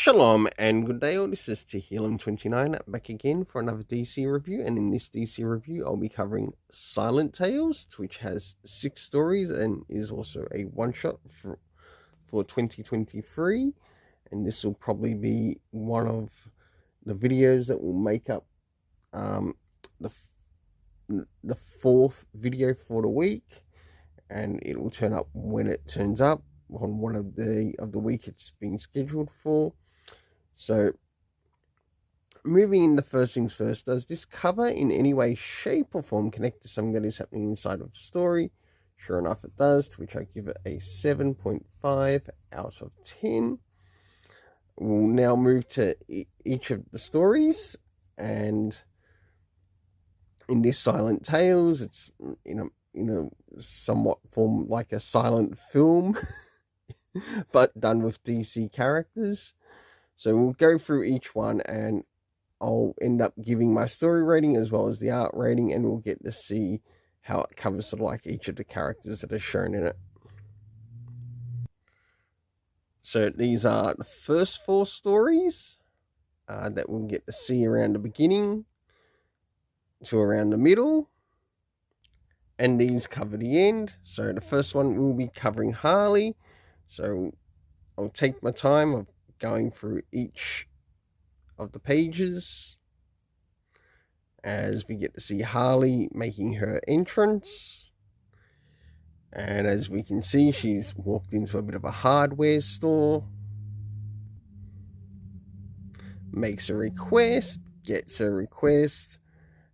Shalom and good day all, this is Tehillim29 back again for another DC review, and in this DC review I'll be covering Silent Tales, which has 6 stories and is also a one-shot for 2023, and this will probably be one of the videos that will make up the 4th video for the week, and it will turn up when it turns up on one of the week it's been scheduled for. So, moving into first things first, does this cover in any way, shape or form connect to something that is happening inside of the story? Sure enough it does, to which I give it a 7.5 out of 10. We'll now move to each of the stories, and in this Silent Tales, it's in a somewhat form like a silent film, but done with DC characters. So we'll go through each one, and I'll end up giving my story rating as well as the art rating, and we'll get to see how it covers sort of like each of the characters that are shown in it. So these are the first 4 stories that we'll get to see around the beginning to around the middle, and these cover the end. So the first one will be covering Harley, so I'll take my time of going through each of the pages as we get to see Harley making her entrance. And as we can see, she's walked into a bit of a hardware store, makes a request, gets her request,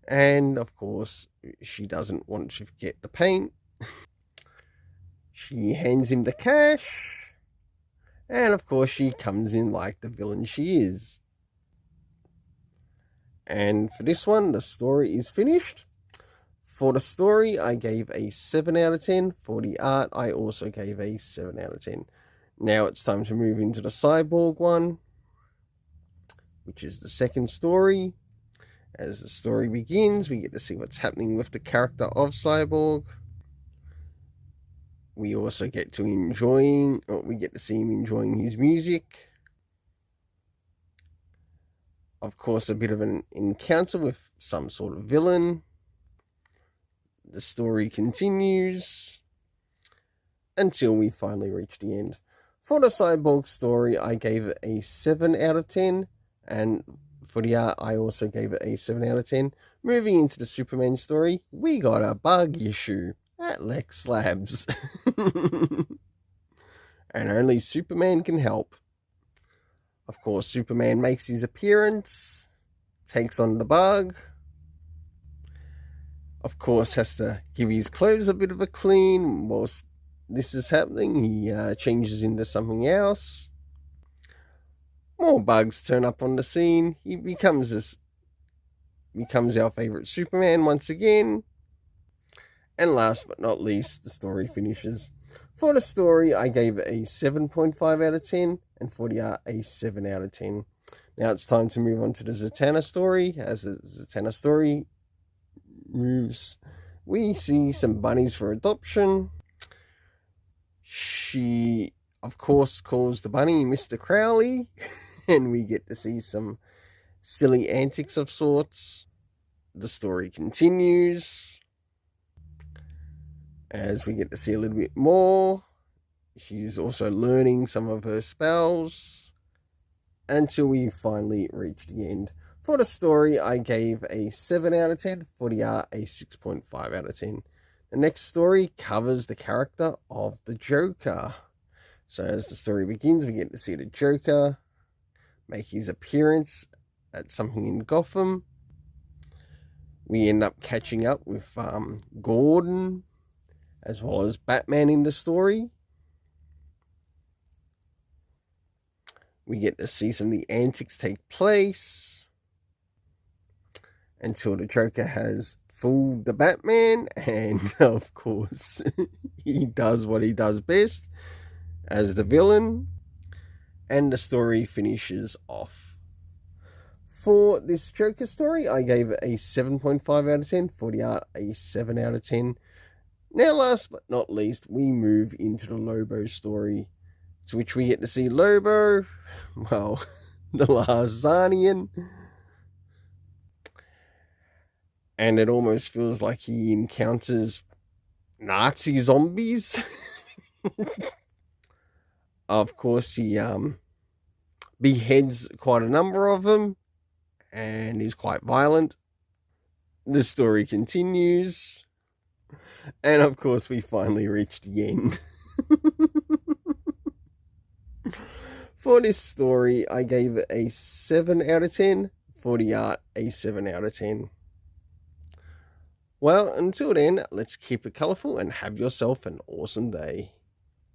and of course she doesn't want to forget the paint. She hands him the cash, and of course she comes in like the villain she is. And for this one, the story is finished. For the story, I gave a 7 out of 10. For the art, I also gave a 7 out of 10. Now it's time to move into the Cyborg one, which is the second story. As the story begins, we get to see what's happening with the character of Cyborg. We also get to see him enjoying his music. Of course, a bit of an encounter with some sort of villain. The story continues until we finally reach the end. For the Cyborg story, I gave it a 7 out of 10, and for the art, I also gave it a 7 out of 10. Moving into the Superman story, we got a bug issue at Lex Labs. And only Superman can help. Of course, Superman makes his appearance, takes on the bug. Of course, has to give his clothes a bit of a clean. Whilst this is happening, he changes into something else. More bugs turn up on the scene. He becomes our favourite Superman once again. And last but not least, the story finishes. For the story, I gave it a 7.5 out of 10, and for the art, a 7 out of 10. Now it's time to move on to the Zatanna story. As the Zatanna story moves, we see some bunnies for adoption. She, of course, calls the bunny Mr. Crowley, and we get to see some silly antics of sorts. The story continues as we get to see a little bit more. She's also learning some of her spells until we finally reach the end. For the story, I gave a 7 out of 10. For the art, a 6.5 out of 10. The next story covers the character of the Joker. So as the story begins, we get to see the Joker make his appearance at something in Gotham. We end up catching up with Gordon, as well as Batman in the story. We get to see some of the antics take place until the Joker has fooled the Batman, and of course he does what he does best as the villain, and the story finishes off. For this Joker story, I gave it a 7.5 out of 10. For the art, a 7 out of 10. Now, last but not least, we move into the Lobo story, to which we get to see Lobo, well, the Larzanian. And it almost feels like he encounters Nazi zombies. Of course, he beheads quite a number of them and is quite violent. The story continues. And of course, we finally reached the end. For this story, I gave it a 7 out of 10. For the art, a 7 out of 10. Well, until then, let's keep it colourful and have yourself an awesome day.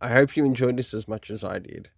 I hope you enjoyed this as much as I did.